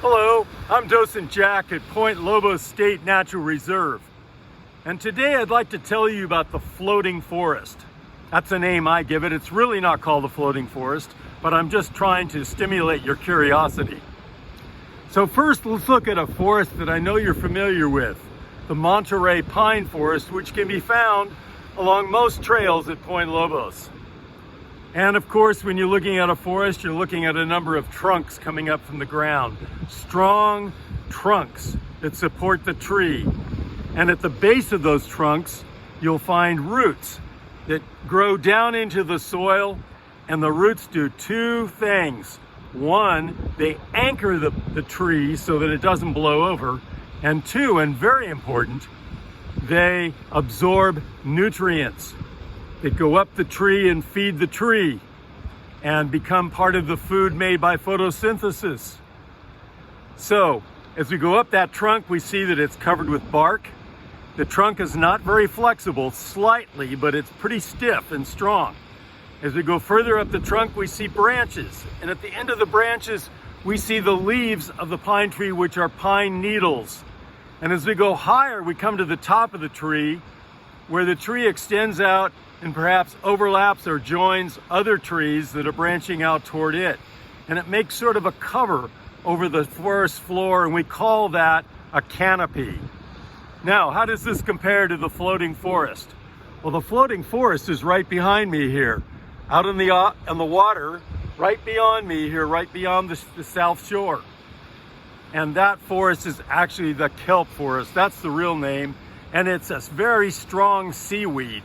Hello, I'm Docent Jack at Point Lobos State Natural Reserve. And today I'd like to tell you about the floating forest. That's a name I give it. It's really not called a floating forest, but I'm just trying to stimulate your curiosity. So first, let's look at a forest that I know you're familiar with, the Monterey Pine Forest, which can be found along most trails at Point Lobos. And of course, when you're looking at a forest, you're looking at a number of trunks coming up from the ground. Strong trunks that support the tree. And at the base of those trunks, you'll find roots that grow down into the soil, and the roots do two things. One, they anchor the tree so that it doesn't blow over. And two, and very important, they absorb nutrients that go up the tree and feed the tree and become part of the food made by photosynthesis. So, as we go up that trunk, we see that it's covered with bark. The trunk is not very flexible, slightly, but it's pretty stiff and strong. As we go further up the trunk, we see branches. And at the end of the branches, we see the leaves of the pine tree, which are pine needles. And as we go higher, we come to the top of the tree, where the tree extends out and perhaps overlaps or joins other trees that are branching out toward it. And it makes sort of a cover over the forest floor, and we call that a canopy. Now, how does this compare to the floating forest? Well, the floating forest is right behind me here, out in the water, right beyond me here, right beyond the south shore. And that forest is actually the kelp forest. That's the real name. And it's a very strong seaweed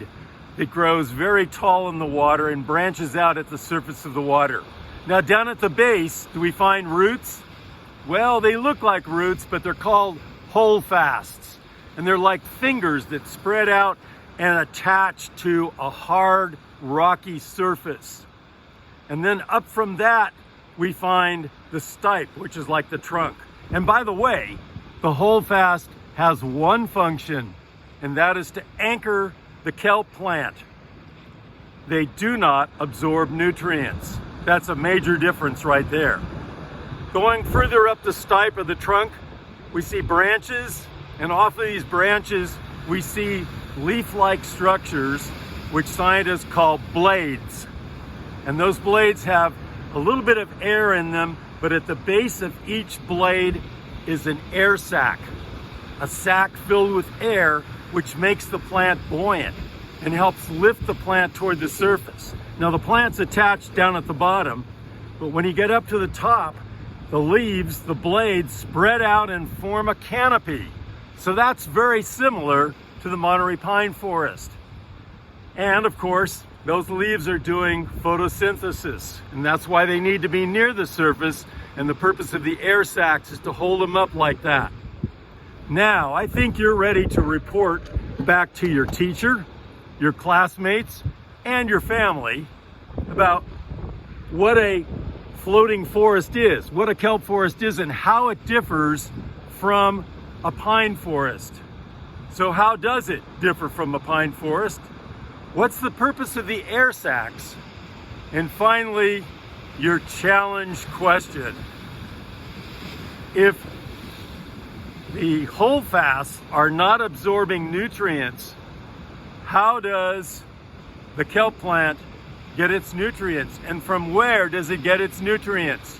that grows very tall in the water and branches out at the surface of the water. Now, down at the base, do we find roots? Well, they look like roots, but they're called holdfasts. And they're like fingers that spread out and attach to a hard, rocky surface. And then up from that, we find the stipe, which is like the trunk. And by the way, the holdfast has one function, and that is to anchor the kelp plant. They do not absorb nutrients. That's a major difference right there. Going further up the stipe of the trunk, we see branches, and off of these branches, we see leaf-like structures, which scientists call blades. And those blades have a little bit of air in them, but at the base of each blade is an air sac, a sac filled with air, which makes the plant buoyant and helps lift the plant toward the surface. Now, the plant's attached down at the bottom, but when you get up to the top, the leaves, the blades, spread out and form a canopy. So that's very similar to the Monterey Pine Forest. And of course, those leaves are doing photosynthesis, and that's why they need to be near the surface, and the purpose of the air sacs is to hold them up like that. Now, I think you're ready to report back to your teacher, your classmates, and your family about what a floating forest is, what a kelp forest is, and how it differs from a pine forest. So how does it differ from a pine forest? What's the purpose of the air sacs? And finally, your challenge question. If the holdfasts are not absorbing nutrients, how does the kelp plant get its nutrients? And from where does it get its nutrients?